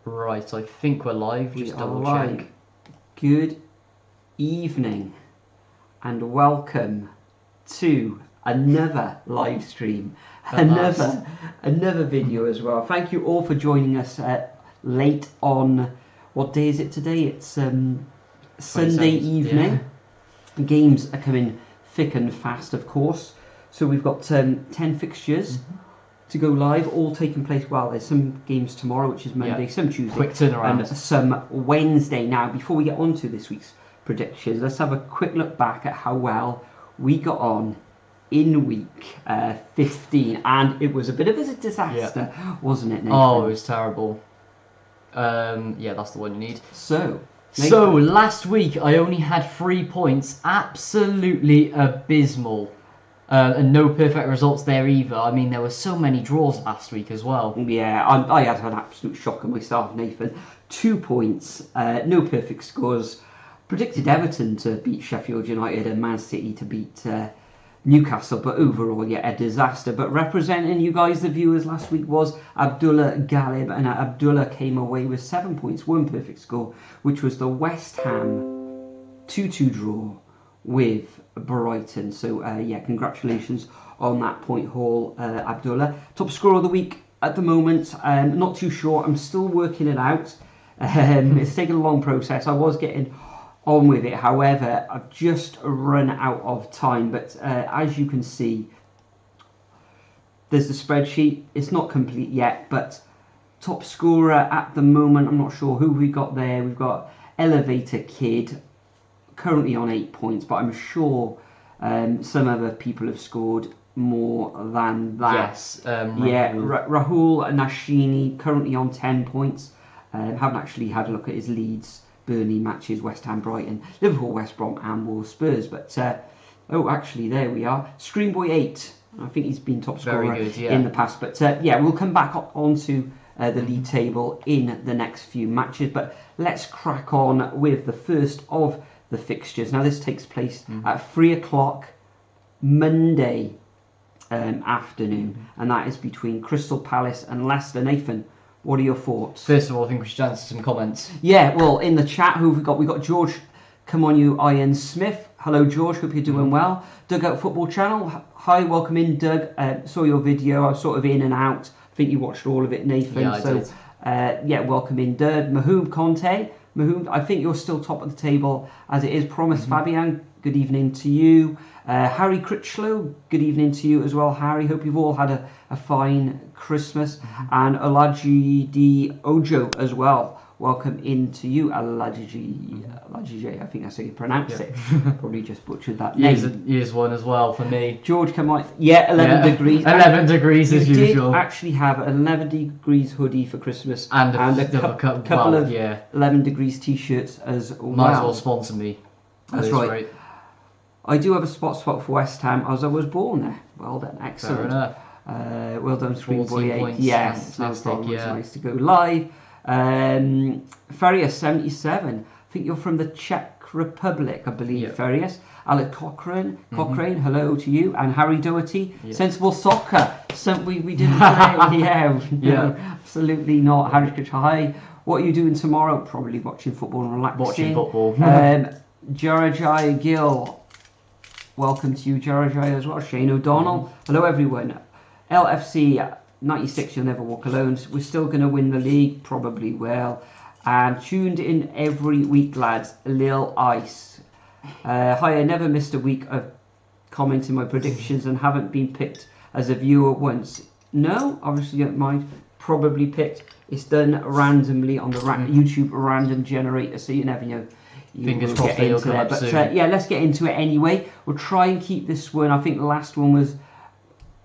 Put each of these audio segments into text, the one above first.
Right, I think we're live. Just double check. Good evening and welcome to another live stream, another video as well. Thank you all for joining us late on. What day is it today? It's Sunday evening. Yeah. Games are coming thick and fast, of course. So we've got 10 fixtures. To go live, all taking place. Well, there's some games tomorrow, which is Monday, some Tuesday, quick turnaround, and some Wednesday. Now, before we get on to this week's predictions, let's have a quick look back at how well we got on in week 15, and it was a bit of a disaster, wasn't it, Nathan? Oh, it was terrible. Yeah, that's the one you need. So last week I only had 3 points, absolutely abysmal. And no perfect results there either. I mean, there were so many draws last week as well. Yeah, I had an absolute shocker myself, Nathan. 2 points, no perfect scores. Predicted Everton to beat Sheffield United and Man City to beat Newcastle, but overall, yeah, a disaster. But representing you guys, the viewers, last week was Abdullah Galib, and Abdullah came away with 7 points, 1 perfect score, which was the West Ham 2-2 draw with Brighton. So yeah, congratulations on that point haul, Abdullah. Top scorer of the week at the moment, not too sure. I'm still working it out. It's taken a long process. I was getting on with it, however I've just run out of time. But as you can see, there's the spreadsheet. It's not complete yet, but top scorer at the moment, I'm not sure who we got there. We've got Elevator Kid currently on 8 points, but I'm sure some other people have scored more than that. Yes. Rahul Nashini currently on 10 points. Haven't actually had a look at his Leeds Burnley matches, West Ham Brighton, Liverpool West Brom and Wolves Spurs, but oh, actually there we are. Screenboy 8, I think he's been top scorer in the past, but yeah, we'll come back onto the league table in the next few matches, but let's crack on with the first of the fixtures. Now this takes place at 3 o'clock Monday afternoon, and that is between Crystal Palace and Leicester. Nathan, what are your thoughts? First of all, I think we should answer some comments. Yeah, well, in the chat, who have we got? We've got George, come on you, Ian Smith. Hello, George, hope you're doing well. Dugout Football Channel, hi, welcome in, Doug. Saw your video, I was sort of in and out. I think you watched all of it, Nathan. Yeah, I did. Yeah, welcome in, Doug. Mahoub Conte. Mahound, I think you're still top of the table as it is promised. Fabian, good evening to you. Harry Critchlow, good evening to you as well, Harry. Hope you've all had a fine Christmas. And Olaji D. Ojo as well. Welcome in to you, Olaji, I think that's how you pronounce it. Probably just butchered that name. Here's one as well for me. George, come on. Yeah, 11 degrees. 11 degrees as usual. You did actually have an 11 degrees hoodie for Christmas and a couple of 11 degrees t-shirts as well. Might as well sponsor me. That's right. Great. I do have a spot for West Ham as I was born there. Well done, excellent. Fair enough. Well done, Screenboy 8. Yes, fantastic, no problem. It's nice to go live. Farius 77, I think you're from the Czech Republic, I believe. Farius. Alec Cochrane, hello to you. And Harry Doherty, Sensible Soccer. We didn't say, absolutely not. Harry Critch, hi. What are you doing tomorrow? Probably watching football and relaxing. Watching football. Jarajai Gill, welcome to you, Jarajai, as well. Shane O'Donnell, hello everyone. LFC 96, you'll never walk alone. We're still going to win the league, probably will. And tuned in every week, lads. Lil Ice. Hi, I never missed a week of commenting my predictions and haven't been picked as a viewer once. No, obviously you don't mind. Probably picked. It's done randomly on the YouTube random generator, so you never know. Fingers crossed they'll come up soon. Yeah, let's get into it anyway. We'll try and keep this one. I think the last one was...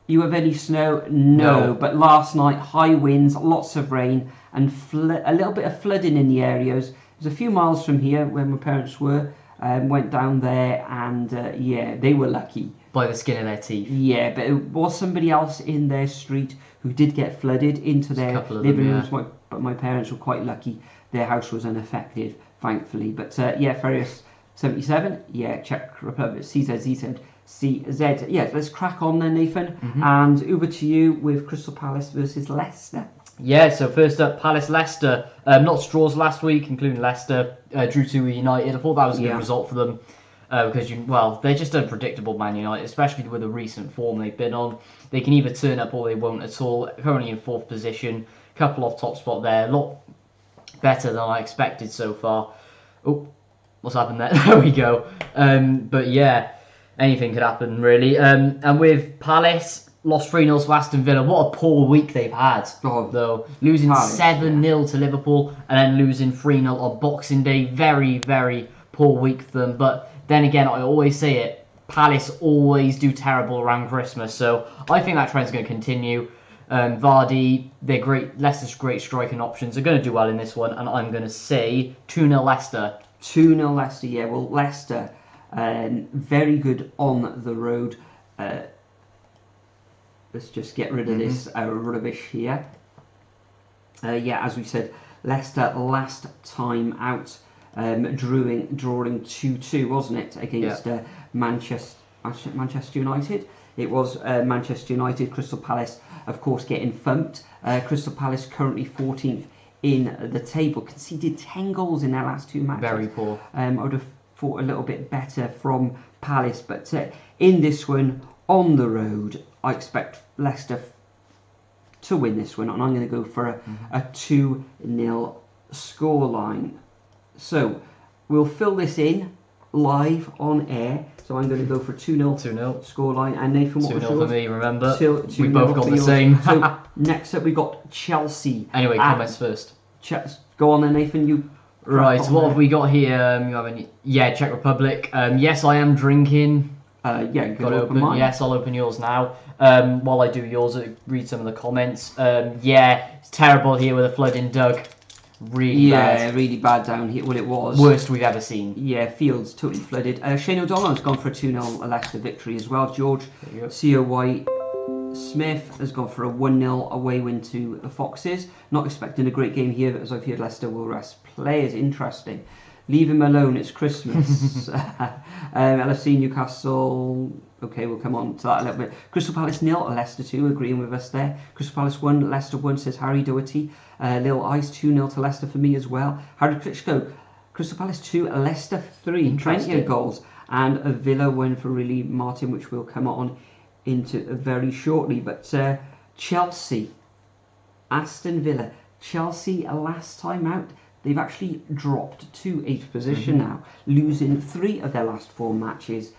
You have any snow? No. But last night, high winds, lots of rain, and a little bit of flooding in the areas. It was a few miles from here where my parents were. Went down there, and yeah, they were lucky. By the skin of their teeth. Yeah, but it was somebody else in their street who did get flooded into their living rooms. But my parents were quite lucky. Their house was unaffected, thankfully. But yeah, Farius 77, yeah, Czech Republic. CZZ said CZ. Yeah, let's crack on then, Nathan. And over to you with Crystal Palace versus Leicester. Yeah, so first up, Palace-Leicester. Lots of draws last week, including Leicester. Drew to United. I thought that was a good result for them. Because, they're just unpredictable, Man United, especially with the recent form they've been on. They can either turn up or they won't at all. Currently in 4th position. Couple off top spot there. A lot better than I expected so far. Oh, what's happened there? There we go. But yeah, anything could happen, really. And with Palace, lost 3-0 to Aston Villa. What a poor week they've had, though. Losing 7-0 to Liverpool and then losing 3-0 on Boxing Day. Very, very poor week for them. But then again, I always say it, Palace always do terrible around Christmas. So I think that trend's going to continue. Vardy, they're great. Leicester's great striking options. They're going to do well in this one. And I'm going to say 2-0 Leicester. 2-0 Leicester, yeah. Well, Leicester, very good on the road. Let's just get rid of this rubbish here. Yeah, as we said, Leicester last time out, drawing 2-2, wasn't it, against Manchester United? It was Manchester United. Crystal Palace, of course, getting thumped. Crystal Palace currently 14th in the table. Conceded 10 goals in their last 2 matches. Very poor. I would have thought a little bit better from Palace, but in this one, on the road, I expect Leicester to win this one, and I'm going to go for a 2-0 scoreline. So we'll fill this in live on air. So I'm going to go for 2-0 scoreline. And Nathan, what was yours? 2-0 for me, remember? 2-0 we both got the same. So next up we got Chelsea. Anyway, comments first. Go on then, Nathan. You. Right, what have we got here? You have any? Yeah, Czech Republic. Yes, I am drinking. Yeah, got to open mine. Yes, I'll open yours now. While I do yours, read some of the comments. Yeah, it's terrible here with a flood in Doug. Really bad. Yeah, really bad down here. Well, it was. Worst we've ever seen. Yeah, fields totally flooded. Shane O'Donnell has gone for a 2-0 Leicester victory as well. George C.O.Y. Smith has gone for a 1-0 away win to the Foxes. Not expecting a great game here, as I've heard Leicester will rest players. Interesting. Leave him alone, it's Christmas. LFC Newcastle, okay, we'll come on to that a little bit. Crystal Palace 0, Leicester 2, agreeing with us there. Crystal Palace 1, Leicester 1, says Harry Doherty. Lil Ice 2-0 to Leicester for me as well. Harry Klitschko, Crystal Palace 2, Leicester 3, plenty of goals. And a Villa win for really Martin, which we'll come on into very shortly. But Chelsea, Aston Villa, Chelsea last time out. They've actually dropped to 8th position now, losing 3 of their last 4 matches.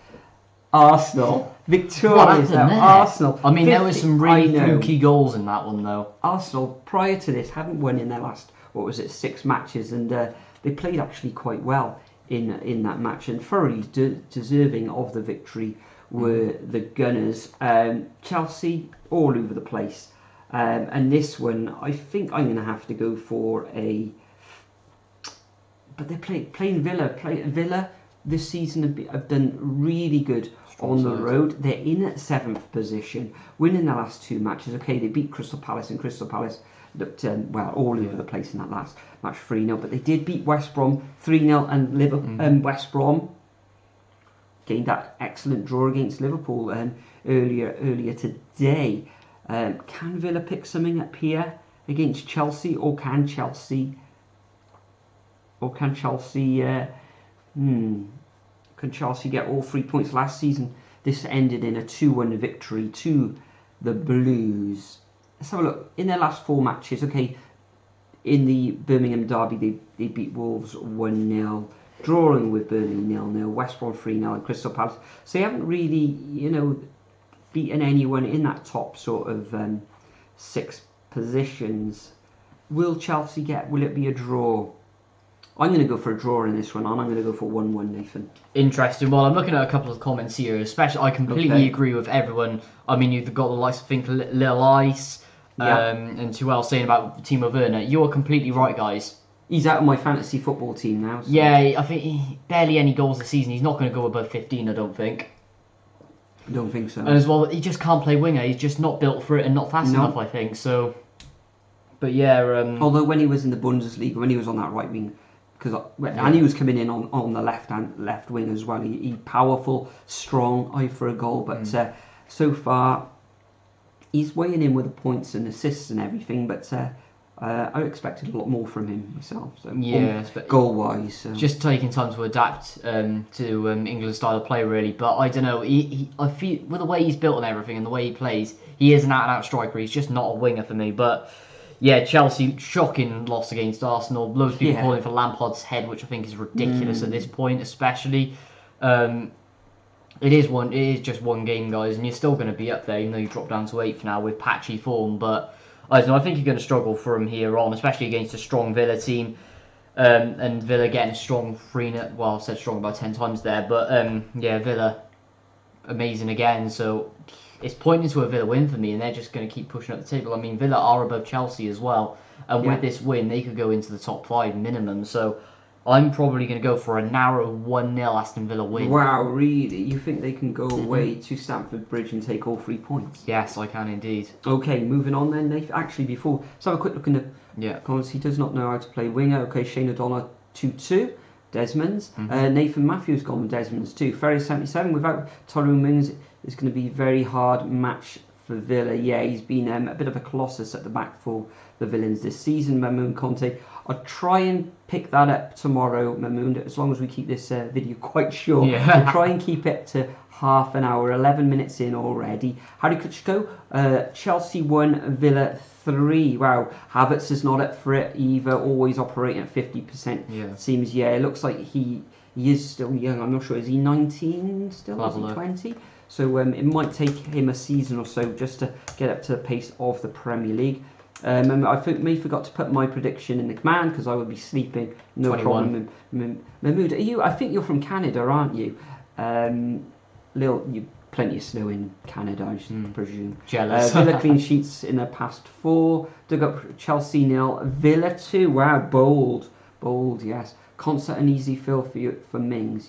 Arsenal, victorious now. Arsenal. I mean, there were some really fluky goals in that one, though. Arsenal, prior to this, hadn't won in their last, 6 matches, and they played actually quite well in that match, and thoroughly deserving of the victory were the Gunners. Chelsea, all over the place. And this one, I think I'm going to have to go for a... But they're playing Villa. Villa this season have done really good on the road. They're in at 7th position, winning their last 2 matches. Okay, they beat Crystal Palace, and Crystal Palace looked all over the place in that last match, 3-0. But they did beat West Brom 3-0, and Liverpool, West Brom gained that excellent draw against Liverpool earlier today. Can Villa pick something up here against Chelsea, or can Chelsea? Can Chelsea get all 3 points last season? This ended in a 2-1 victory to the Blues. Let's have a look. In their last 4 matches, okay, in the Birmingham derby, they beat Wolves 1-0, drawing with Burnley 0-0, West Brom 3-0, and Crystal Palace. So they haven't really, beaten anyone in that top sort of 6 positions. Will Chelsea will it be a draw? I'm going to go for a draw in this one, and I'm going to go for 1-1, Nathan. Interesting. Well, I'm looking at a couple of comments here, especially I completely agree with everyone. I mean, you've got the likes of Lil Ice, and who else saying about Timo Werner. You're completely right, guys. He's out of my fantasy football team now. So. Yeah, I think barely any goals this season. He's not going to go above 15, I don't think. I don't think so. And as well, he just can't play winger. He's just not built for it and not fast enough, I think. So, but yeah. Although when he was in the Bundesliga, when he was on that right wing because and he was coming in on the left wing as well. He powerful, strong, eye for a goal, but so far he's weighing in with the points and assists and everything, but I expected a lot more from him myself. So goal wise, so. Just taking time to adapt to England's style of play, really. But I don't know. I feel with the way he's built and everything, and the way he plays, he is an out-and-out striker. He's just not a winger for me. But yeah, Chelsea shocking loss against Arsenal. Loads of people calling for Lampard's head, which I think is ridiculous at this point, especially. It is just one game, guys, and you're still going to be up there, even though you dropped down to 8th now with patchy form. But I don't know. I think you're going to struggle from here on, especially against a strong Villa team. And Villa getting a strong 3-0. Well, I've said strong about 10 times there, but yeah, Villa amazing again. So it's pointing to a Villa win for me, and they're just going to keep pushing up the table. I mean, Villa are above Chelsea as well, and with this win, they could go into the top 5 minimum. So I'm probably going to go for a narrow 1-0 Aston Villa win. Wow, really? You think they can go away to Stamford Bridge and take all 3 points? Yes, I can indeed. Okay, moving on then, Nathan. actually before, let's have a quick look in the comments. He does not know how to play winger. Okay, Shane O'Donnell 2-2. Desmond's. Nathan Matthews gone with Desmond's too. Ferry 77 without Tyrone Mings is going to be a very hard match for Villa. Yeah, he's been a bit of a colossus at the back for the Villains this season. Mamoun Conte. I'll try and pick that up tomorrow, Mamoun, as long as we keep this video quite short. I'll try and keep it to half an hour, 11 minutes in already. How did it go? Chelsea 1, Villa 3. Wow, Havertz is not up for it either, always operating at 50%. Seems, it looks like he is still young. I'm not sure, is he 19 still? Is he 20? So it might take him a season or so just to get up to the pace of the Premier League. I may forgot to put my prediction in the command because I would be sleeping. No 21. Problem. Mahmood, I think you're from Canada, aren't you? Plenty of snow in Canada, I should presume. Jealous. Villa clean sheets in the past 4. Dug up Chelsea 0, Villa 2. Wow, bold, yes. Constant and easy fill for Mings,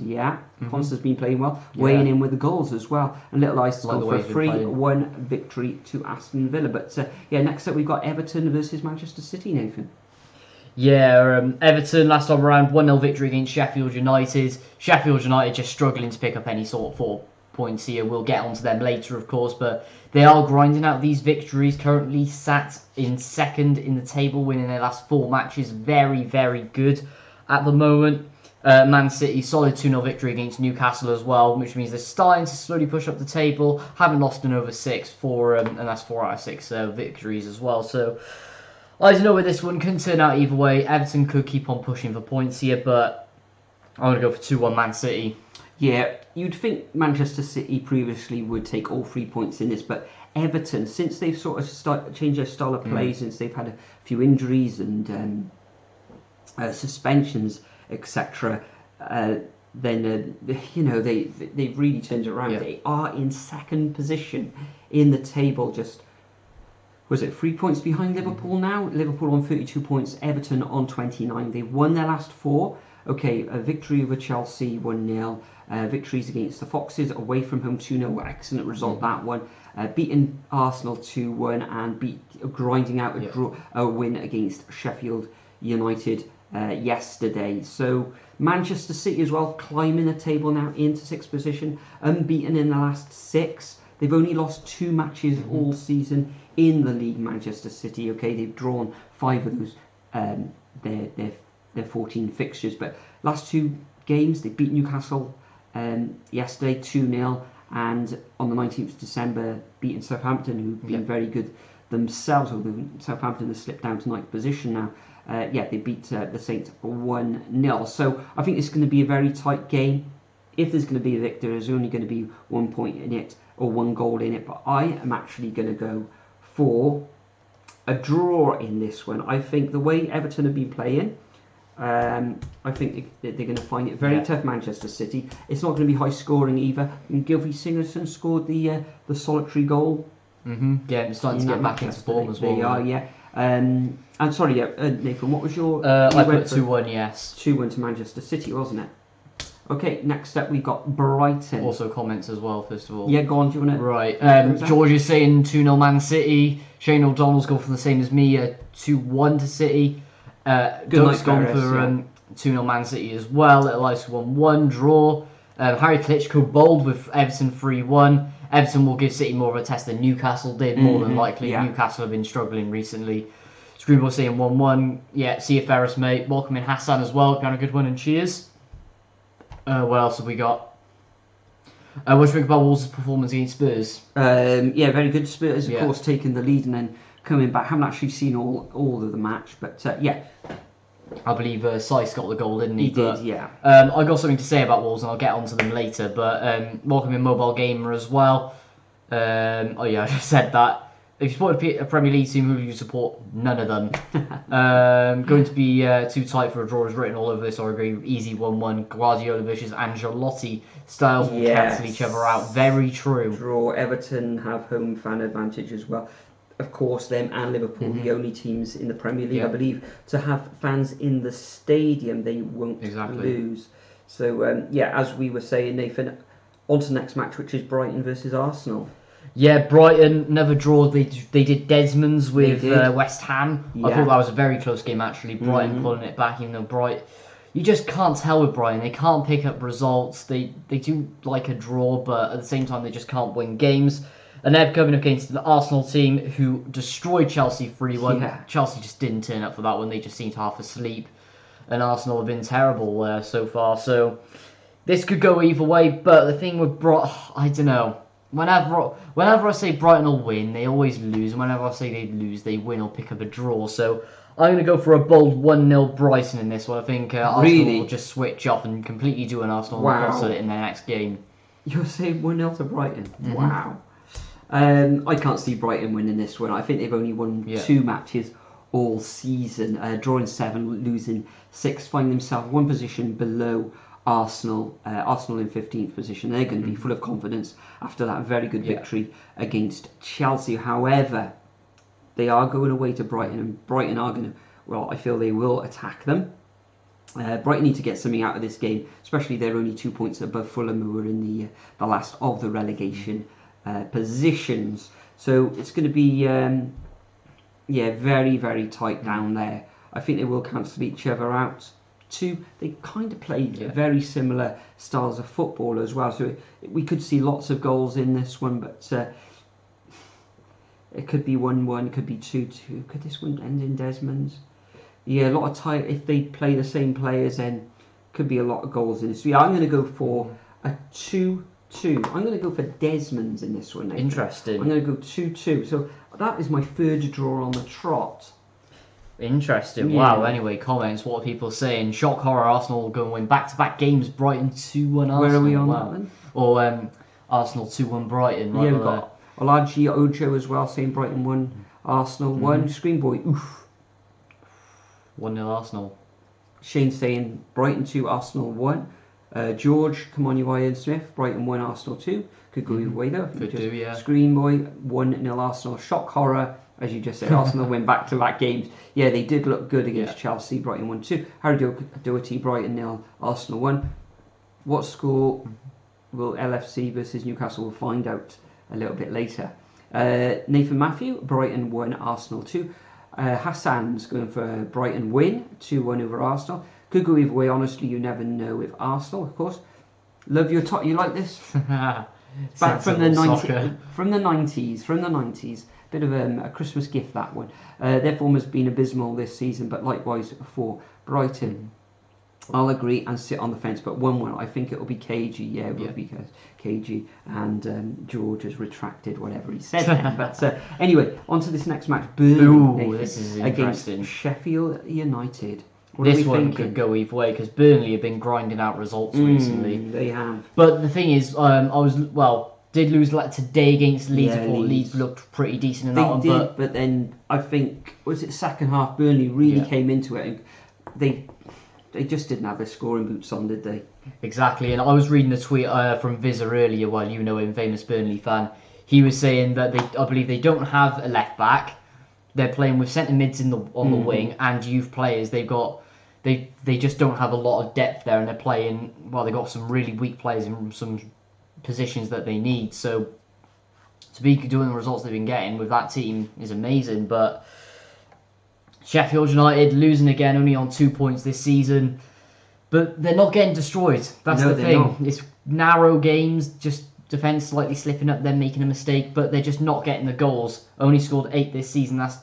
Constant's been playing well, weighing in with the goals as well. And Little Ice has gone for a 3-1 victory to Aston Villa. But next up we've got Everton versus Manchester City, Nathan. Everton last time around 1-0 victory against Sheffield United. Sheffield United just struggling to pick up any sort of 4 points here. We'll get onto them later, of course, but they are grinding out these victories. Currently sat in 2nd in the table, winning their last 4 matches. Very, very good at the moment. Man City, solid 2-0 victory against Newcastle as well, which means they're starting to slowly push up the table. Haven't lost in over 6, and that's 4 out of 6 victories as well. So I don't know where this one can turn out either way. Everton could keep on pushing for points here, but I'm going to go for 2-1 Man City. Yeah, you'd think Manchester City previously would take all 3 points in this, but Everton, since they've sort of changed their style of play, since they've had a few injuries and suspensions, etc., then they've really turned it around. They are in 2nd position in the table, just 3 points behind Liverpool now. Liverpool on 32 points, Everton on 29. They've won their last 4. Okay, a victory over Chelsea 1-0. Victories against the Foxes away from home 2-0. Excellent result that one. Beaten Arsenal 2-1 and grinding out a win against Sheffield United yesterday. So Manchester City as well, climbing the table now into 6th position, unbeaten in the last 6. They've only lost 2 matches all season in the league. Manchester City, okay, they've drawn 5 of those their 14 fixtures, but last 2 games they beat Newcastle yesterday 2-0, and on the 19th of December beaten Southampton, who've been very good themselves, although Southampton has slipped down to 9th position now. They beat the Saints 1-0. So I think it's going to be a very tight game. If there's going to be a victor, there's only going to be 1 point in it, or 1 goal in it. But I am actually going to go for a draw in this one. I think the way Everton have been playing, I think they're going to find it very tough, Manchester City. It's not going to be high scoring either. And Gylfi Sigurdsson scored the solitary goal. Yeah, it's starting to get back into form as well. They are, I'm sorry, Nathan, what was your... I put 2-1, yes. 2-1 to Manchester City, wasn't it? Okay, next up we got Brighton. Also comments as well, first of all. Yeah, go on, do you want to... Right, George is saying 2-0 Man City. Shane O'Donnell's gone for the same as me, 2-1 to City. Doug's gone for 2-0 Man City as well. Leicester 1-1 draw. Harry Klitschko bowled with Everton 3-1. Everton will give City more of a test than Newcastle did, more than likely. Yeah. Newcastle have been struggling recently. Screwball saying 1-1. Yeah, see you Ferris, mate. Welcoming Hassan as well. Got a good one and cheers. What else have we got? What do you think about Wolves' performance against Spurs? Yeah, very good. Spurs, of course, taking the lead and then coming back. Haven't actually seen all of the match, but yeah. I believe Seiss got the goal, didn't he? He did, yeah. I got something to say about Wolves, and I'll get onto them later. But welcoming Mobile Gamer as well. Oh yeah, I just said that. If you support a Premier League team, who do you support? None of them. Going to be too tight for a draw is written all over this. I agree. Easy 1-1. Guardiola versus Ancelotti. Styles will cancel each other out. Very true. Draw. Everton have home fan advantage as well. Of course, them and Liverpool, the only teams in the Premier League, I believe, to have fans in the stadium. They won't lose. So, yeah, as we were saying, Nathan, on to the next match, which is Brighton versus Arsenal. Yeah, Brighton, another draw. They did Desmond's with West Ham. I thought that was a very close game, actually. Brighton pulling it back, even though you just can't tell with Brighton. They can't pick up results. They do like a draw, but at the same time, they just can't win games. And they're coming up against the Arsenal team who destroyed Chelsea 3-1. Yeah. Chelsea just didn't turn up for that one. They just seemed half asleep. And Arsenal have been terrible so far. So this could go either way. But the thing with Brighton, I don't know. Whenever I say Brighton will win, they always lose. And whenever I say they lose, they win or pick up a draw. So I'm going to go for a bold 1-0 Brighton in this one. I think Arsenal will just switch off and completely do an Arsenal in their next game. You're saying 1-0 to Brighton? Wow. I can't see Brighton winning this one. I think they've only won 2 matches all season, drawing 7, losing 6, finding themselves 1 position below Arsenal. Arsenal in 15th position. They're going to be full of confidence after that very good victory against Chelsea. However, they are going away to Brighton, and Brighton are going to, well, I feel they will attack them. Brighton need to get something out of this game, especially they're only 2 points above Fulham, who were in the last of the relegation positions. So it's going to be very, very tight down there. I think they will cancel each other out. They kind of play very similar styles of football as well. So we could see lots of goals in this one, but it could be 1-1, it could be 2-2. Could this one end in Desmond's? Yeah, a lot of tight. If they play the same players, then could be a lot of goals in this. So yeah, I'm going to go for a 2-2. I'm going to go for Desmond's in this one. Nathan. Interesting. I'm going to go 2-2. So that is my 3rd draw on the trot. Interesting. Yeah. Wow. Anyway, comments. What are people saying? Shock horror. Arsenal will go and win back-to-back games. Brighton 2-1 Arsenal. Where are we on that then? Or Arsenal 2-1 Brighton. Right, yeah, we've got Olaji Ojo as well saying Brighton 1, Arsenal 1. Screenboy, oof. 1-0 Arsenal. Shane saying Brighton 2, Arsenal 1. George, come on you Ian Smith, Brighton 1, Arsenal 2. Could go either way though. Could do, yeah. Screenboy 1-0 Arsenal. Shock horror, as you just said. Arsenal win back-to-back games. Yeah, they did look good against Chelsea. Brighton 1-2. Harry Doherty, Brighton 0, Arsenal 1. What score will LFC versus Newcastle? We'll find out a little bit later. Nathan Matthew, Brighton 1, Arsenal 2. Hassan's going for Brighton win, 2-1 over Arsenal. Could go either way, honestly, you never know with Arsenal, of course. Love your top. You like this? Back from the 90s. Bit of a Christmas gift, that one. Their form has been abysmal this season, but likewise for Brighton. I'll agree and sit on the fence, but 1-1. I think it will be KG. Yeah, it will be KG. And George has retracted whatever he said then. But anyway, on to this next match. Burnley this is against Sheffield United. This one could go either way because Burnley have been grinding out results recently. They have. But the thing is, did lose today against Leeds. I thought Leeds looked pretty decent in that one. They did, but then I think, second half, Burnley really came into it. And they just didn't have their scoring boots on, did they? Exactly, and I was reading a tweet from Vizzer earlier, well, you know him, famous Burnley fan. He was saying that I believe they don't have a left back. They're playing with centre mids on the wing and youth players. They just don't have a lot of depth there, and they're playing. Well, they got some really weak players in some positions that they need. So to be doing the results they've been getting with that team is amazing. But Sheffield United losing again, only on 2 points this season. But they're not getting destroyed. That's the thing. Not. It's narrow games, just defence slightly slipping up, then making a mistake, but they're just not getting the goals. Only scored 8 this season. That's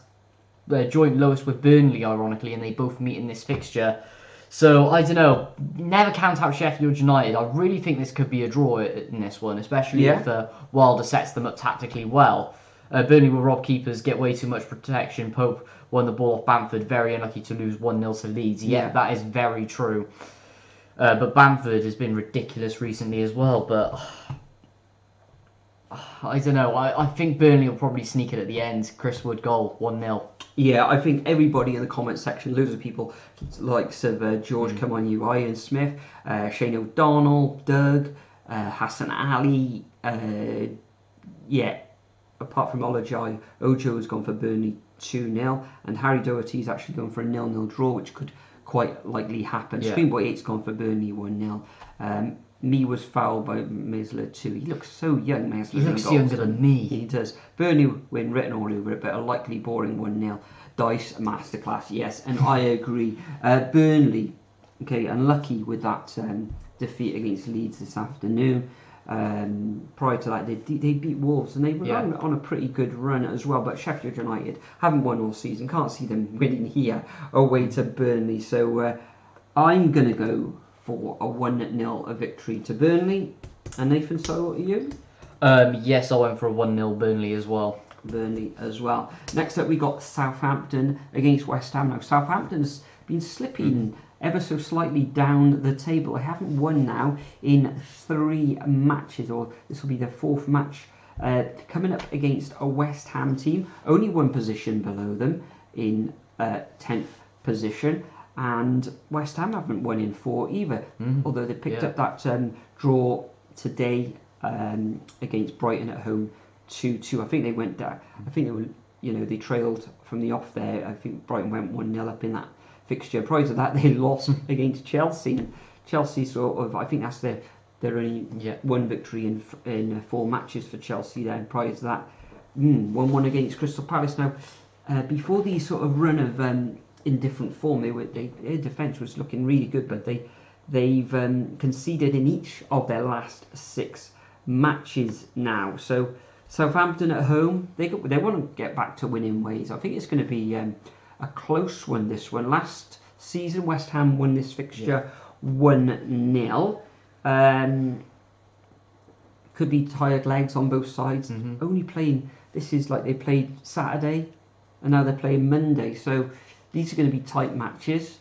the joint lowest with Burnley, ironically, and they both meet in this fixture. So, I don't know. Never count out Sheffield United. I really think this could be a draw in this one, especially if Wilder sets them up tactically well. Burnley will rob keepers, get way too much protection. Pope won the ball off Bamford. Very unlucky to lose 1-0 to Leeds. Yeah, that is very true. But Bamford has been ridiculous recently as well. But I don't know. I think Burnley will probably sneak it at the end. Chris Wood goal, 1-0. Yeah, I think everybody in the comment section, loads of people, likes of George Come On You, Ian Smith, Shane O'Donnell, Doug, Hassan Ali. Apart from Olajai, Ojo's gone for Burnley 2-0, and Harry Doherty's actually gone for a 0-0 draw, which could quite likely happen. Screenboy 8's gone for Burnley 1-0. Me was fouled by Mesler 2. He looks so young, Mesler. He looks younger than me. He does. Burnley win written all over it, but a likely boring 1-0. Dice masterclass, yes, and I agree. Burnley, unlucky with that defeat against Leeds this afternoon. Prior to that, they beat Wolves, and they were on a pretty good run as well. But Sheffield United haven't won all season. Can't see them winning here away to Burnley. So I'm going to go for a 1-0 victory to Burnley. And Nathan, so what are you? Yes, I went for a 1-0 Burnley as well. Burnley as well. Next up, we got Southampton against West Ham. Now, Southampton's been slipping ever so slightly down the table. They haven't won now in 3 matches, or this will be their 4th match. Coming up against a West Ham team, only 1 position below them in 10th position. And West Ham haven't won in 4 either, although they picked up that draw today against Brighton at home 2-2. I think they went down. I think they were, they trailed from the off there. I think Brighton went 1-0 up in that fixture. Prior to that, they lost against Chelsea. And Chelsea sort of, I think that's their only 1 victory in 4 matches for Chelsea there. And prior to that, 1-1 against Crystal Palace. Now, before these sort of run of indifferent form, their defence was looking really good, but they've conceded in each of their last 6 matches now. So Southampton at home, they want to get back to winning ways. I think it's going to be a close one, this one. Last season, West Ham won this fixture 1-0. Could be tired legs on both sides. Only playing, this is like they played Saturday, and now they're playing Monday. So these are going to be tight matches.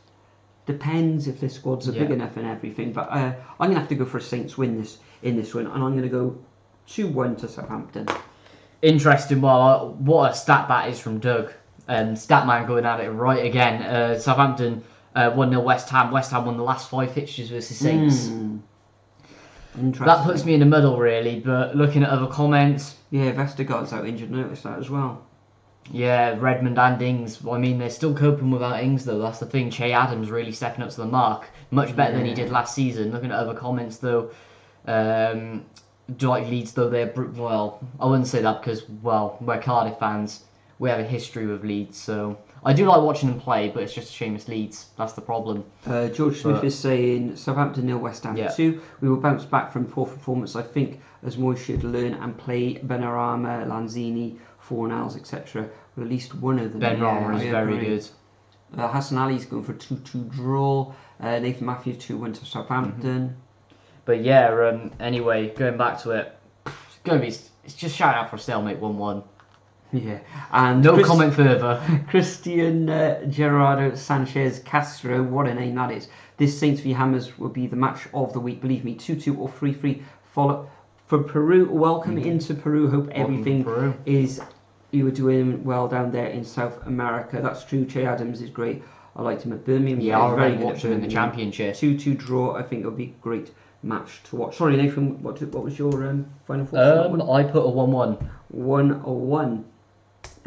Depends if their squads are big enough and everything. But I'm going to have to go for a Saints win in this one, and I'm going to go 2-1 to Southampton. Interesting. Well, what a stat that is from Doug. Statman going at it right again. Southampton 1-0 West Ham. West Ham won the last 5 fixtures versus Saints. That puts me in the middle, really. But looking at other comments, Vestergaard's out injured. Noticed that as well. Yeah, Redmond and Ings. I mean, they're still coping without Ings, though. That's the thing. Che Adams really stepping up to the mark. Much better than he did last season. Looking at other comments, though, do like Leeds, though they're... Well, I wouldn't say that because, well, we're Cardiff fans. We have a history with Leeds, so... I do like watching them play, but it's just a shame it's Leeds. That's the problem. George Smith is saying, Southampton 0, West Ham 2. We will bounce back from poor performance, I think, as Moyes should learn and play Benrahma, Lanzini, Fornals, etc. With at least one of them. Benrahma is very good. Hassan Ali's going for a 2-2 draw. Nathan Matthews 2-1 to Southampton. But yeah, anyway, going back to it, it's just shout out for a stalemate 1-1. Yeah, and no comment further. Christian Gerardo Sanchez Castro, what a name that is. This Saints v Hammers will be the match of the week. Believe me, 2-2 or 3-3. Follow for Peru. Welcome into Peru. Hope everything is. You were doing well down there in South America. That's true. Che Adams is great. I liked him at Birmingham. Yeah, I really watched him in the Championship. 2-2 draw. I think it'll be a great match to watch. Sorry, Nathan. What was your final thoughts? I put a 1-1. 1-1.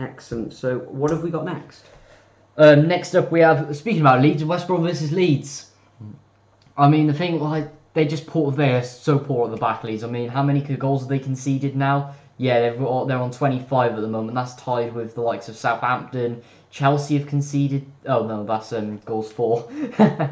Excellent. So, what have we got next? Next up, we have, speaking about Leeds, West Brom versus Leeds. I mean, the thing, they just they're so poor at the back, Leeds. I mean, how many goals have they conceded now? Yeah, they're on 25 at the moment. That's tied with the likes of Southampton. Chelsea have conceded. Oh no, that's goals for.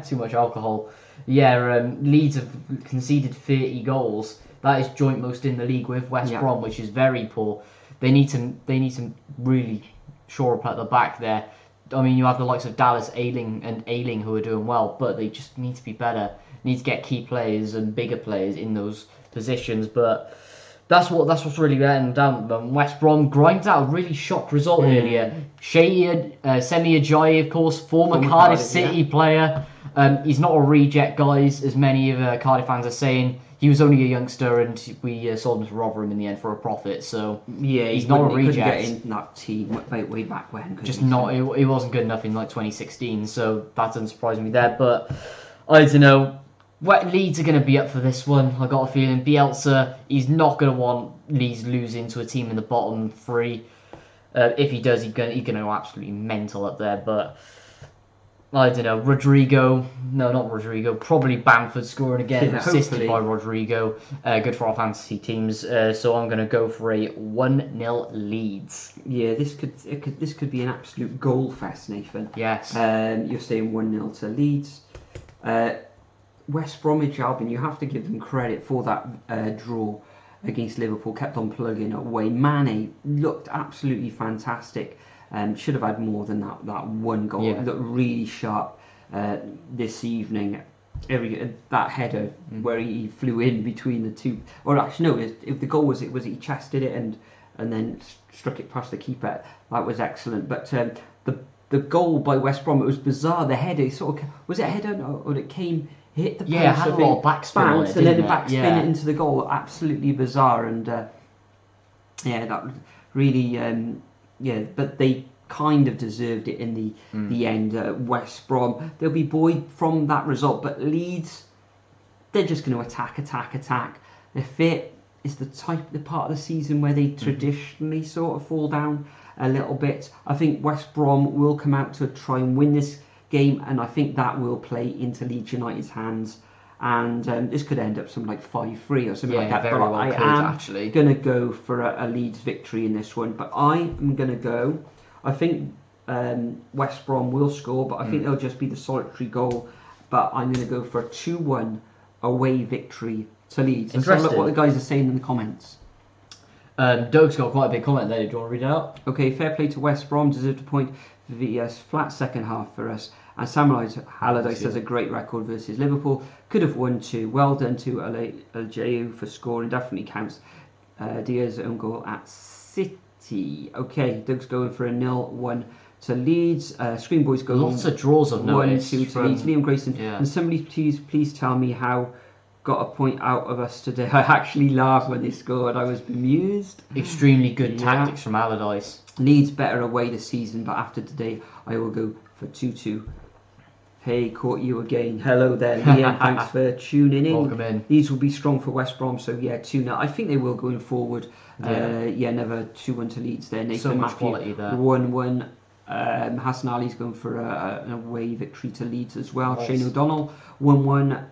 Too much alcohol. Yeah, Leeds have conceded 30 goals. That is joint most in the league with West Brom, which is very poor. They need to really shore up at the back there. I mean, you have the likes of Dallas, Ayling who are doing well, but they just need to be better. Need to get key players and bigger players in those positions, but. That's what's really letting them down. West Brom grinds out a really shock result earlier. Semi Ajayi, of course, former Cardiff City player. He's not a reject, guys, as many of Cardiff fans are saying. He was only a youngster, and we sold him to Rotherham in the end for a profit. So yeah, he's not a reject. He couldn't get in that team way back when. Just not. He wasn't good enough in like 2016. So that doesn't surprise me there. But I don't know. Leeds are going to be up for this one. I got a feeling Bielsa, he's not going to want Leeds losing to a team in the bottom three. If he does, he's going to go absolutely mental up there. But I don't know. Not Rodrigo. Probably Bamford scoring again, assisted by Rodrigo. Good for our fantasy teams. So I'm going to go for a 1-0 Leeds. Yeah, this could be an absolute goal fest, Nathan. Yes. You're saying 1-0 to Leeds. West Bromwich Albion, you have to give them credit for that draw against Liverpool. Kept on plugging away. Mane looked absolutely fantastic. Should have had more than that one goal. Yeah. Looked really sharp this evening. That header where he flew in between the two, or actually no, if the goal was he chested it and then struck it past the keeper. That was excellent. But the goal by West Brom, it was bizarre. The header sort of was it a header or it came. Hit the post, it had a lot of backspin on it, and then backspin it into the goal. Absolutely bizarre, and that really, but they kind of deserved it in the end. West Brom, they'll be buoyed from that result, but Leeds, they're just going to attack. They're fit. It's the part of the season where they traditionally sort of fall down a little bit. I think West Brom will come out to try and win this game, and I think that will play into Leeds United's hands, and this could end up something like 5-3 or something like that. Very but well I could, am actually going to go for a Leeds victory in this one. But I am going to go. I think West Brom will score, but I think it'll just be the solitary goal. But I'm going to go for a 2-1 away victory to Leeds. Let's have a look what the guys are saying in the comments. Doug's got quite a big comment there. Do you want to read it out? Okay, fair play to West Brom. Deserved a point. VS flat second half for us. And Samuel Allardyce has a great record versus Liverpool. Could have won 2. Well done to Ajayi for scoring. Definitely counts. Diaz's own goal at City. Okay, Doug's going for a 0-1 to Leeds. Screen Boys go lots of draws of notice. 1-2 to Leeds. Liam Grayson. Yeah. And somebody please tell me how got a point out of us today. I actually laughed when they scored. I was bemused. Extremely good tactics from Allardyce. Leeds better away this season, but after today, I will go for 2-2. Hey, caught you again. Hello there, Liam. Thanks for tuning in. Welcome in. These will be strong for West Brom, so yeah, 2-0. I think they will going forward. Never 2-1 to Leeds there. Nathan so much Matthew, quality there. 1-1. Hassan Ali's going for an away victory to Leeds as well. Nice. Shane O'Donnell, 1-1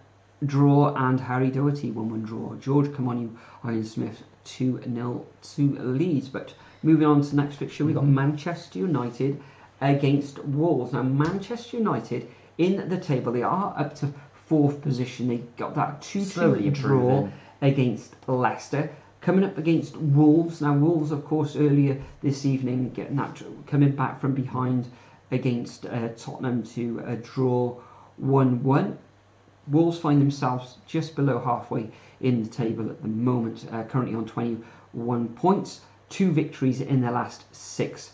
draw, and Harry Doherty, 1-1 draw. George, come on you, Ian Smith, 2-0 to Leeds. But moving on to the next fixture, we've got Manchester United against Wolves. Now, Manchester United in the table, they are up to 4th position. They got that 2-2 draw against Leicester. Coming up against Wolves. Now, Wolves, of course, earlier this evening, getting that coming back from behind against Tottenham to a draw 1-1. Wolves find themselves just below halfway in the table at the moment, currently on 21 points. 2 victories in their last 6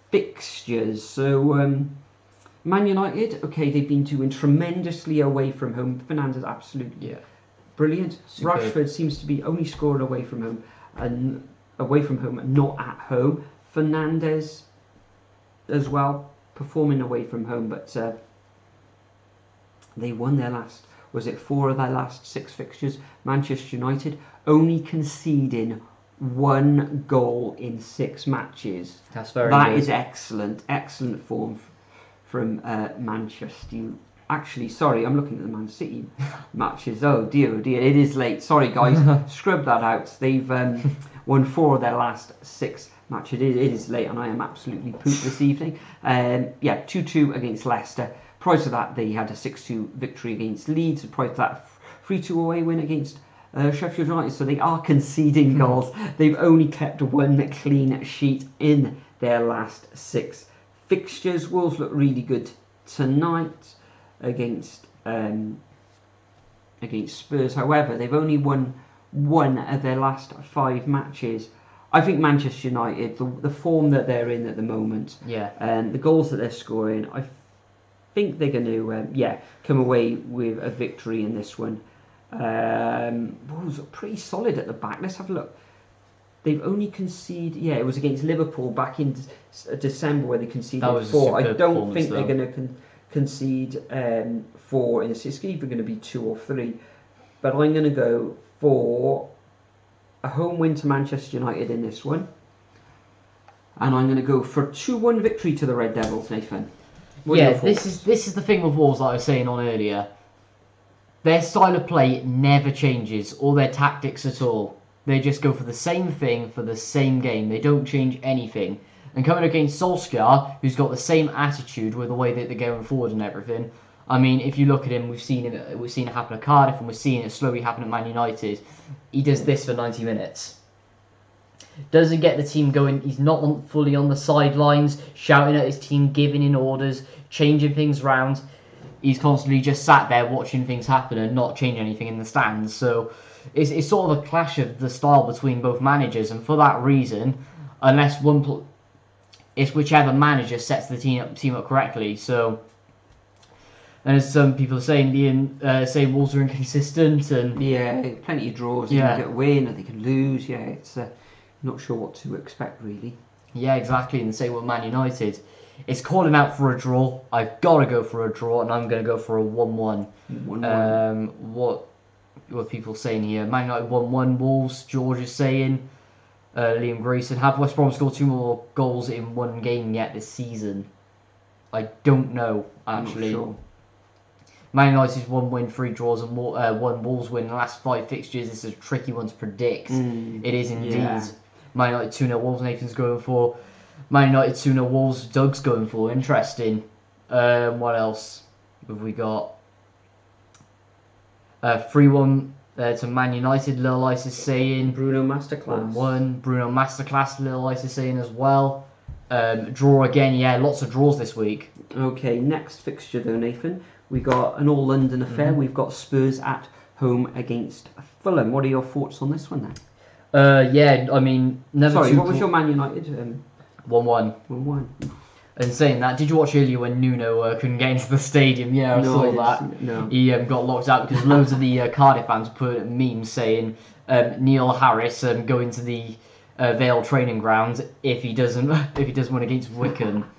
fixtures. So, Man United, okay, they've been doing tremendously away from home. Fernandes, absolutely brilliant. Superb. Rashford seems to be only scoring away from home and not at home. Fernandes as well, performing away from home, but they won their last, 4 of their last 6 fixtures. Manchester United only conceding 1 goal in 6 matches. That's very good. That is excellent form from Manchester. Actually, sorry, I'm looking at the Man City matches. Oh dear, it is late. Sorry guys, scrub that out. They've won 4 of their last 6 matches. It is late and I am absolutely pooped this evening. 2-2 against Leicester. Prior to that, they had a 6-2 victory against Leeds. Prior to that, 3-2 away win against Sheffield United. So they are conceding goals. They've only kept 1 clean sheet in their last 6 fixtures. Wolves look really good tonight against Spurs. However, they've only won 1 of their last 5 matches. I think Manchester United, the form that they're in at the moment, and the goals that they're scoring, I think they're going to come away with a victory in this one. Wolves are pretty solid at the back. Let's have a look. They've only conceded, it was against Liverpool back in December where they conceded 4. I don't think they're going to concede 4 in this. It's either going to be 2 or 3. But I'm going to go for a home win to Manchester United in this one. And I'm going to go for a 2-1 victory to the Red Devils, Nathan. This is the thing with Wolves that I was saying on earlier. Their style of play never changes, or their tactics at all. They just go for the same thing for the same game. They don't change anything. And coming against Solskjaer, who's got the same attitude with the way that they're going forward and everything. I mean, if you look at him, we've seen it happen at Cardiff, and we're seeing it slowly happen at Man United. He does this for 90 minutes. Doesn't get the team going. He's not fully on the sidelines, shouting at his team, giving in orders, changing things around. He's constantly just sat there watching things happen and not changing anything in the stands. So it's sort of a clash of the style between both managers, and for that reason, unless it's whichever manager sets the team up correctly. So, and as some people are saying, say Wolves are inconsistent, and plenty of draws. They can get a win, or they can lose. It's not sure what to expect really. Yeah, exactly. And the same with Man United. It's calling out for a draw. I've got to go for a draw, and I'm going to go for a 1-1. 1-1. What are people saying here? Man United 1-1. Wolves. George is saying. Liam Grayson. Have West Brom scored 2 more goals in 1 game yet this season? I don't know, actually. I'm not sure. Man United's 1 win, 3 draws, and 1 Wolves win in the last 5 fixtures. This is a tricky one to predict. It is indeed. Yeah. Man United 2-0 Wolves. Nathan's going for. Man United 2-0 Wolves. Doug's going for. Interesting. What else have we got? 3-1 to Man United. Lil Ice is saying. Bruno Masterclass. 1-1. Bruno Masterclass. Lil Ice is saying as well. Draw again. Yeah, lots of draws this week. Okay, next fixture though, Nathan. We got an all-London affair. We've got Spurs at home against Fulham. What are your thoughts on this one then? I mean, what was your Man United? 1-1. 1-1. And saying that, did you watch earlier when Nuno couldn't get into the stadium? Yeah, I saw that. No. He got locked out because loads of the Cardiff fans put memes saying Neil Harris going to the Vale training ground if he doesn't win against Wycombe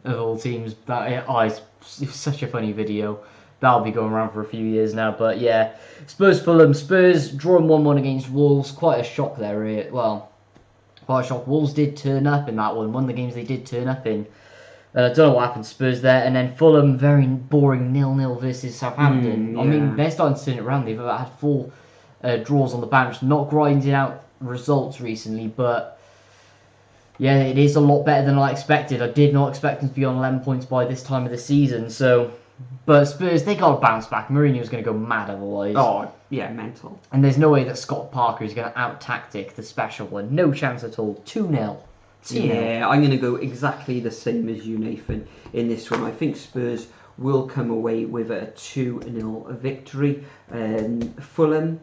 of all teams. It's such a funny video. That'll be going around for a few years now. But yeah, Spurs Fulham. Spurs drawing 1-1 against Wolves. Quite a shock there. Well, quite a shock. Wolves did turn up in that one. One of the games they did turn up in. Don't know what happened to Spurs there. And then Fulham, very boring 0-0 versus Southampton. I mean, they're starting to turn it around. They've had 4 draws on the bench. Not grinding out results recently, but yeah, it is a lot better than I expected. I did not expect them to be on 11 points by this time of the season. So, but Spurs, they got to bounce back. Mourinho's going to go mad otherwise. Oh, yeah, mental. And there's no way that Scott Parker is going to out-tactic the special one. No chance at all. 2-0. Yeah, I'm going to go exactly the same as you, Nathan, in this one. I think Spurs will come away with a 2-0 victory. Fulham,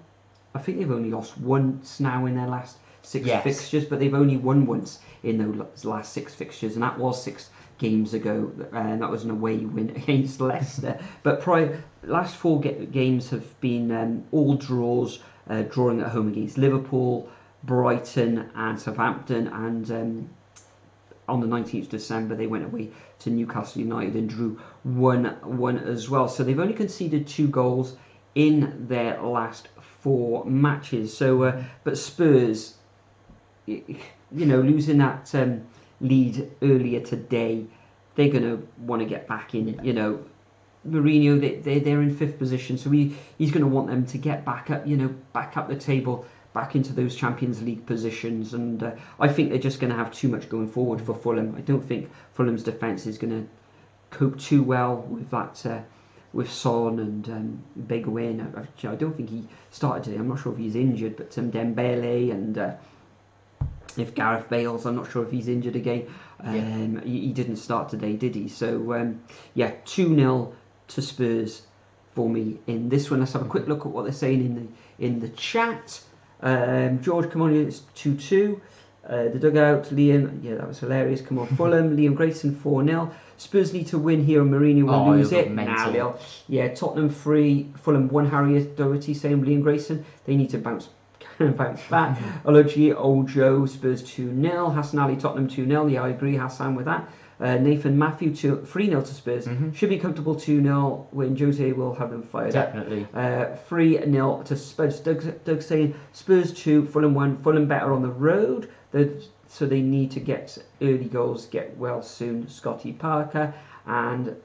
I think they've only lost once now in their last 6 fixtures, but they've only won once in those last 6 fixtures, and that was 6 games ago, and that was an away win against Leicester. But last 4 games have been all draws, drawing at home against Liverpool, Brighton and Southampton, and on the 19th of December they went away to Newcastle United and drew 1-1 as well. So they've only conceded 2 goals in their last 4 matches. So, but Spurs, losing that lead earlier today, they're going to want to get back in. Mourinho, they're in 5th position, so he's going to want them to get back up, back up the table, back into those Champions League positions, and I think they're just going to have too much going forward for Fulham. I don't think Fulham's defence is going to cope too well with that, with Son and Beguin. I don't think he started today. I'm not sure if he's injured, but Dembele and if Gareth Bale's, I'm not sure if he's injured again. He didn't start today, did he? So yeah, 2-0 to Spurs for me in this one. Let's have a quick look at what they're saying in the chat. George, come on, it's 2-2. The dugout, Liam, yeah, that was hilarious. Come on, Fulham, Liam Grayson 4-0. Spurs need to win here, and Mourinho will lose it. Nah, yeah, Tottenham 3, Fulham 1. Harriet Doherty saying Liam Grayson, they need to bounce back. Ology, Old Joe, Spurs 2-0. Hassan Ali, Tottenham 2-0. Yeah, I agree, Hassan, with that. Nathan Matthew 3-0 to Spurs. Should be comfortable 2-0 when Jose will have them fired Definitely. up. 3-0 to Spurs. Doug saying Spurs 2, Fulham 1. Fulham better on the road. So they need to get early goals, get well soon. Scotty Parker. And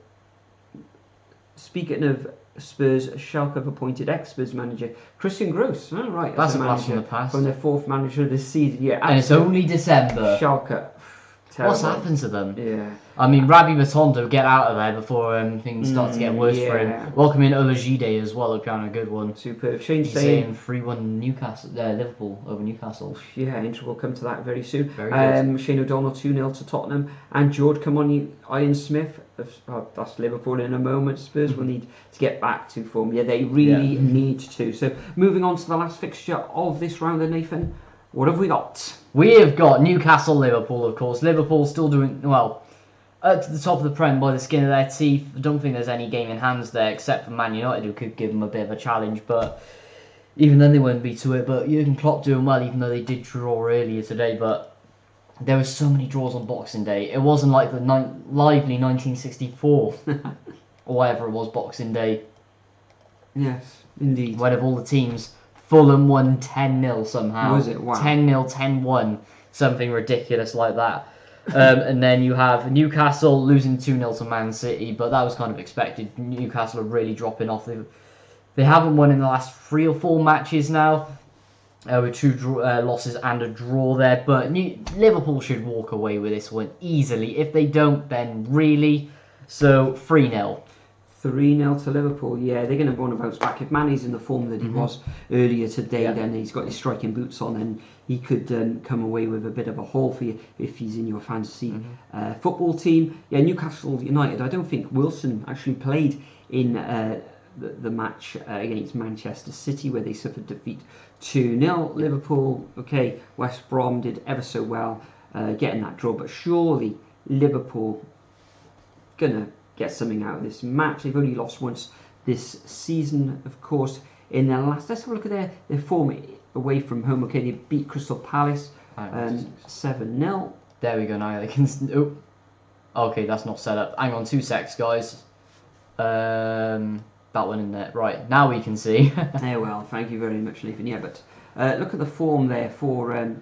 speaking of Spurs, Schalke have appointed ex-Spurs manager Christian Gross. Oh, right, that's a blast from the past. From their 4th manager of the season. Yeah, and it's only December. Schalke. Terrible. What's happened to them? Yeah. I mean, Rabbi Matondo, get out of there before things start to get worse for him. Welcome in Olajide as well, hope you're on a good one. Superb. Shane He's saying 3-1 Newcastle, Liverpool over Newcastle. Yeah, Inter will come to that very soon. Very good. Shane O'Donnell 2-0 to Tottenham. And George, come on, Ian Smith. That's Liverpool in a moment. Spurs will need to get back to form. Yeah, they really need to. So moving on to the last fixture of this round, Nathan. What have we got? We have got Newcastle Liverpool, of course. Liverpool still doing well at the top of the Prem by the skin of their teeth. I don't think there's any game in hands there except for Man United, who could give them a bit of a challenge, but even then they wouldn't be to it. But Jurgen Klopp doing well, even though they did draw earlier today. But there were so many draws on Boxing Day. It wasn't like the lively 1964 or whatever it was, Boxing Day. Yes, indeed. Where of all the teams, Fulham won 10-0 somehow. Was it? Wow. 10-0, 10-1, something ridiculous like that. And then you have Newcastle losing 2-0 to Man City, but that was kind of expected. Newcastle are really dropping off. They haven't won in the last 3 or 4 matches now, with 2 losses and a draw there. But Liverpool should walk away with this one easily. If they don't, then really. So 3-0. 3-0 to Liverpool. Yeah, they're going to want to bounce back. If Manny's in the form that he was earlier today, then he's got his striking boots on, and he could come away with a bit of a haul for you if he's in your fantasy football team. Yeah, Newcastle United. I don't think Wilson actually played in the match against Manchester City, where they suffered defeat 2-0. Liverpool, okay, West Brom did ever so well getting that draw, but surely Liverpool gonna get something out of this match. They've only lost once this season, of course. In their last, let's have a look at their form away from home. Okay, they beat Crystal Palace 7-0. There we go. Now they can. Oh, okay, that's not set up. Hang on, 2 secs, guys. That one in there. Right, now we can see. Yeah, well, thank you very much, Nathan. Yeah, but look at the form there for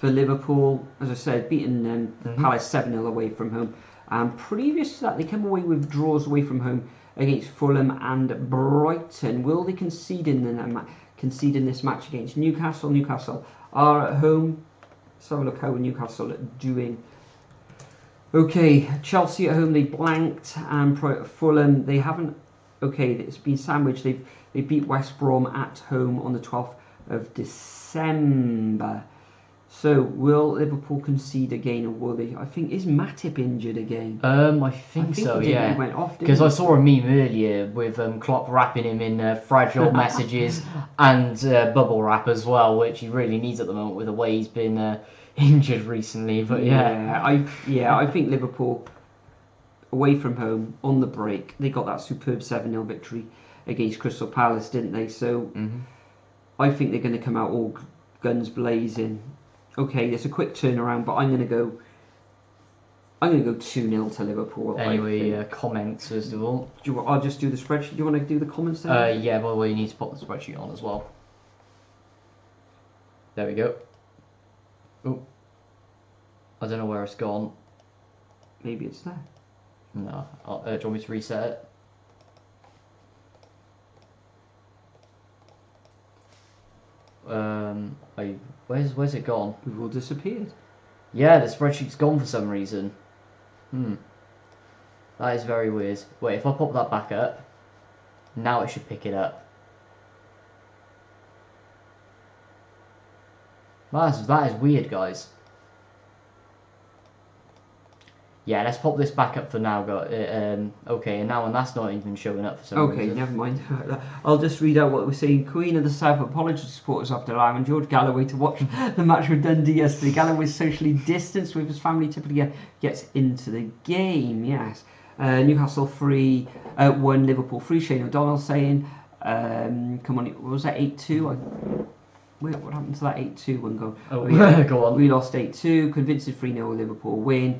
Liverpool. As I said, beating Palace 7-0 away from home. And previous to that, they came away with draws away from home against Fulham and Brighton. Will they concede in this match against Newcastle? Newcastle are at home. Let's have a look how Newcastle are doing. Okay, Chelsea at home, they blanked. And Fulham, they haven't. Okay, it's been sandwiched. They beat West Brom at home on the 12th of December. So, will Liverpool concede again, or will they? I think, is Matip injured again? I think so, yeah. He went off, because I saw a meme earlier with Klopp wrapping him in fragile messages and bubble wrap as well, which he really needs at the moment with the way he's been injured recently. But I think Liverpool away from home on the break, they got that superb 7-0 victory against Crystal Palace, didn't they? So, I think they're going to come out all guns blazing. Okay, it's a quick turnaround, but I'm going to go 2-0 to Liverpool. Anyway, comments first of all. I'll just do the spreadsheet. Do you want to do the comments then? Yeah, by the way, you need to put the spreadsheet on as well. There we go. Oh, I don't know where it's gone. Maybe it's there. No. Do you want me to reset it? Where's it gone? We've all disappeared. Yeah, the spreadsheet's gone for some reason. That is very weird. Wait, if I pop that back up, now it should pick it up. That is weird, guys. Yeah, let's pop this back up for now. Okay, and now when that's not even showing up for some reason. Okay, never mind. I'll just read out what we're saying. Queen of the South apologies to supporters after allowing George Galloway to watch the match with Dundee yesterday. Galloway is socially distanced with his family, typically gets into the game. Yes. Newcastle 3-1, Liverpool 3. Shane O'Donnell saying, come on, what was that, 8-2? Wait, what happened to that 8-2 one goal? Oh, yeah. Go on. We lost 8-2, convincing 3-0 Liverpool win.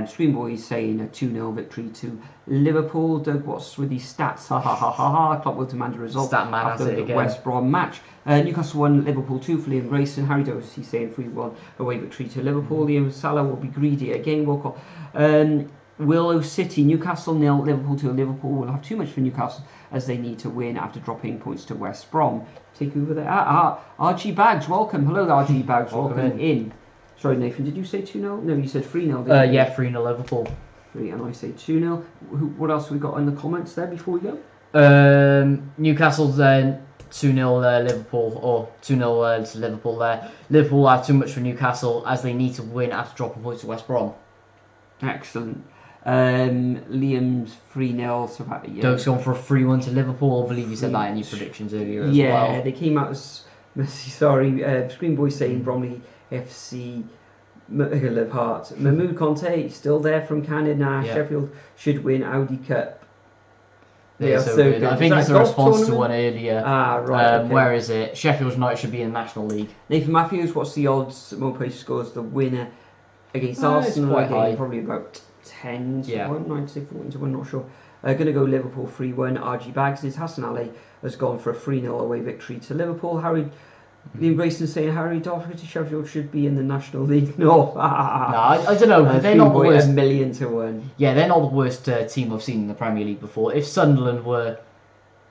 Stream Boys saying a 2-0 victory to Liverpool. Doug Watts with these stats, ha ha ha ha ha. Klopp will demand a result after the West Brom match. Newcastle 1, Liverpool 2 for Liam Grayson. Harry Doherty saying 3-1 away victory to Liverpool. Liam Salah will be greedy again. Willow City, Newcastle 0, Liverpool 2. Liverpool will have too much for Newcastle as they need to win after dropping points to West Brom. Take over there. Archie Baggs, welcome. Hello, Archie Baggs, welcome in. Sorry, Nathan, did you say 2-0? No, you said 3-0. Yeah, 3-0 Liverpool. 3, and I say 2-0. What else have we got in the comments there before we go? Newcastle's 2-0 Liverpool, or 2-0 to Liverpool there. Liverpool have too much for Newcastle as they need to win after dropping points to West Brom. Excellent. Liam's 3-0. So Doug's gone for a 3-1 to Liverpool. I believe you said that in your predictions earlier as well. Yeah, they came out as Screen Boy saying Bromley FC Live Heart. Mahmoud Conte still there from Canada. Yeah. Sheffield should win Audi Cup. They are so good. I think it's a response to one earlier. Right. Okay. Where is it? Sheffield United should be in the National League. Nathan Matthews, what's the odds Mopo scores the winner against Arsenal? Quite high. Probably about 10 to 1, 9 to 14 to 1, not sure. Going to go Liverpool 3-1. RG Bags is Hassan Ali has gone for a 3-0 away victory to Liverpool. Liam Grayson saying Harry Doherty Sheffield should be in the National League. No, I don't know. They're not the worst. 1,000,000 to 1. Yeah, they're not the worst team I've seen in the Premier League before. If Sunderland were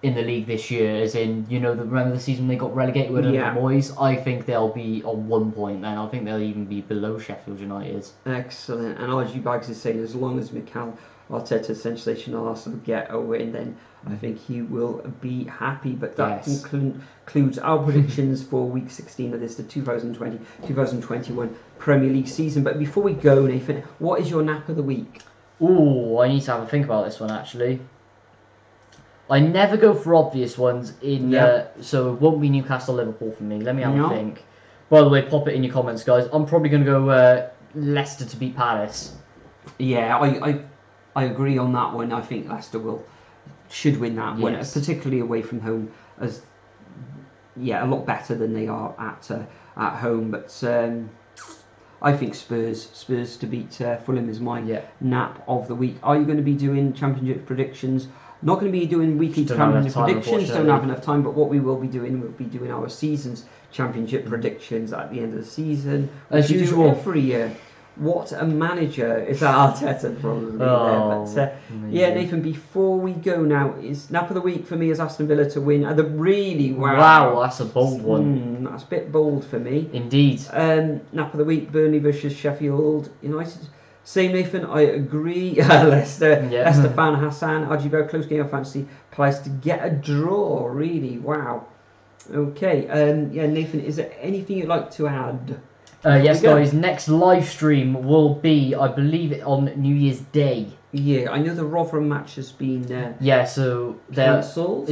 in the league this year, as in, remember the season they got relegated with the Moyes, I think they'll be on 1 point then. I think they'll even be below Sheffield United. Excellent. And RG Bags is saying as long as Mikel Arteta's sensational Arsenal get a win, then I think he will be happy. But that concludes our predictions for week 16 of this, the 2020-2021 Premier League season. But before we go, Nathan, what is your nap of the week? Ooh, I need to have a think about this one actually. I never go for obvious ones so it won't be Newcastle Liverpool for me. Let me have a think. By the way, pop it in your comments, guys. I'm probably going to go Leicester to beat Palace. Yeah, I agree on that one. I think Leicester should win that one, particularly away from home, as a lot better than they are at home. But I think Spurs to beat Fulham is my nap of the week. Are you going to be doing championship predictions? Not going to be doing weekly championship predictions. Don't have enough time. But what we will be doing, we'll be doing our season's championship predictions at the end of the season, as usual, every year. What a manager is Arteta probably there. But Nathan, before we go now, is nap of the week for me is Aston Villa to win. Wow, that's a bold one. That's a bit bold for me. Indeed. Nap of the week, Burnley versus Sheffield United. Same, Nathan, I agree. Leicester fan Hassan, RG very close game of fantasy. Place to get a draw, really. Wow. Okay, Nathan, is there anything you'd like to add? Yes, guys, next live stream will be, I believe, on New Year's Day. Yeah, I know the Rotherham match has been so cancelled.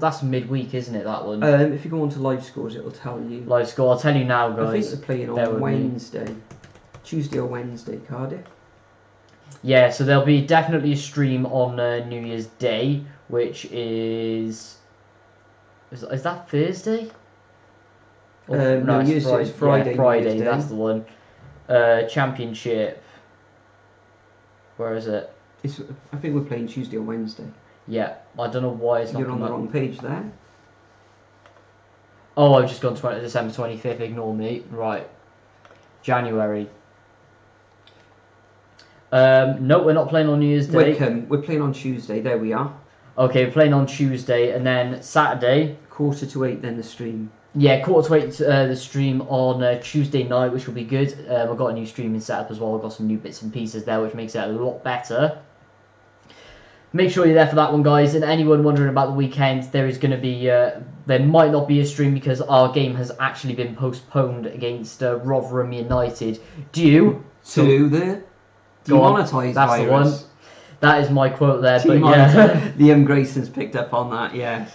That's midweek, isn't it, that one? If you go on to live scores, it'll tell you. Live score, I'll tell you now, guys. I think they're playing on Wednesday. Tuesday or Wednesday, Cardiff. Yeah, so there'll be definitely a stream on New Year's Day, which is that Thursday? No, it's Friday. Yeah, Friday, that's the one. Championship. Where is it? I think we're playing Tuesday or Wednesday. Yeah, I don't know why it's not. You're on the wrong page there. Oh, I've just gone December 25th. Ignore me. Right, January. No, we're not playing on New Year's Day. Wickham, we're playing on Tuesday. There we are. Okay, we're playing on Tuesday, and then Saturday. 7:45, then the stream. Yeah, quarter to 8 the stream on Tuesday night, which will be good. I've got a new streaming setup as well. I've got some new bits and pieces there, which makes it a lot better. Make sure you're there for that one, guys. And anyone wondering about the weekend, there is going to be, there might not be a stream because our game has actually been postponed against Rotherham United due to the demonetised That's virus. The one. That is my quote there. But yeah, Liam Grayson's picked up on that. Yeah.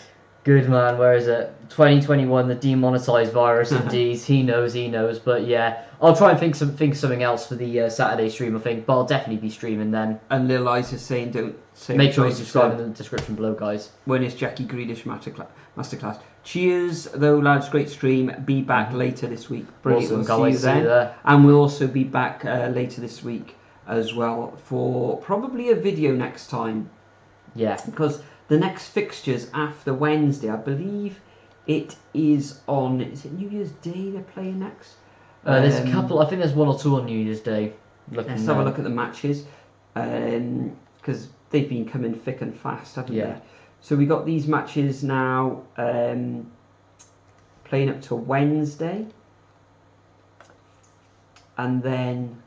Good man. Where is it? 2021, the demonetised virus. Indeed, he knows. But yeah, I'll try and think something else for the Saturday stream. I think, but I'll definitely be streaming then. And Lil Eyes is saying, don't say. Make sure you subscribe in the description below, guys. When is Jackie Grealish masterclass? Cheers, though, lads. Great stream. Be back later this week. Brilliant. Awesome. We'll see you then. And we'll also be back later this week as well for probably a video next time. Yeah. Because the next fixtures after Wednesday, I believe it is on. Is it New Year's Day they're playing next? There's a couple. I think there's 1 or 2 on New Year's Day. Let's have a look at the matches, because they've been coming thick and fast, haven't they? So we got these matches now playing up to Wednesday, and then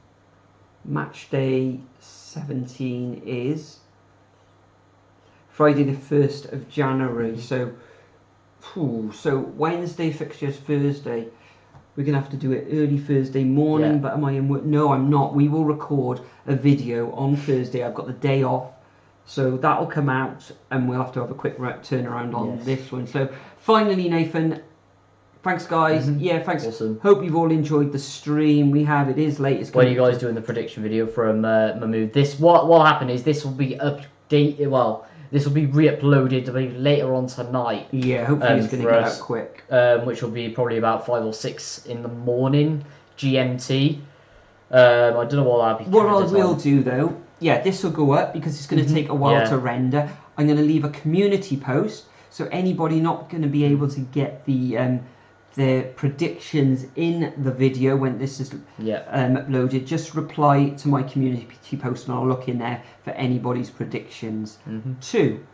match day 17 is Friday the 1st of January. So Wednesday fixtures Thursday. We're going to have to do it early Thursday morning, but am I in work? No, I'm not. We will record a video on Thursday. I've got the day off, so that'll come out, and we'll have to have a quick turnaround on this one. So finally, Nathan, thanks, guys. Yeah, thanks. Awesome. Hope you've all enjoyed the stream. We have. It is late. When you guys doing the prediction video from Mahmood, what will happen is this will be updated. Well, this will be re-uploaded later on tonight. Yeah, hopefully it's going to get out quick. Which will be probably about 5 or 6 in the morning, GMT. I don't know what that'll be. What I will do though, this will go up because it's going to take a while to render. I'm going to leave a community post, so anybody not going to be able to get the predictions in the video when this is uploaded, just reply to my community post and I'll look in there for anybody's predictions. 2,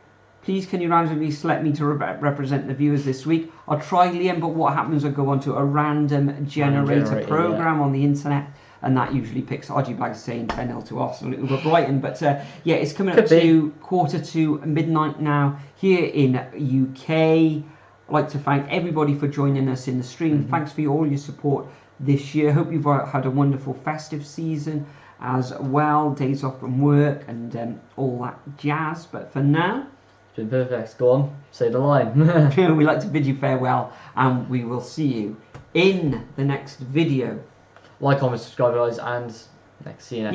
please can you randomly select me to represent the viewers this week? I'll try, Liam, but what happens, I go onto a random generator program on the internet, and that usually picks Odgie saying 10-0 to Arsenal over Brighton. But it's coming up to 1:45 midnight now here in UK. I'd like to thank everybody for joining us in the stream. Thanks for all your support this year. Hope you've had a wonderful festive season as well. Days off from work and all that jazz. But for now, it's been perfect. Go on, say the line. We'd like to bid you farewell, and we will see you in the next video. Like, comment, subscribe, guys, and see you next time.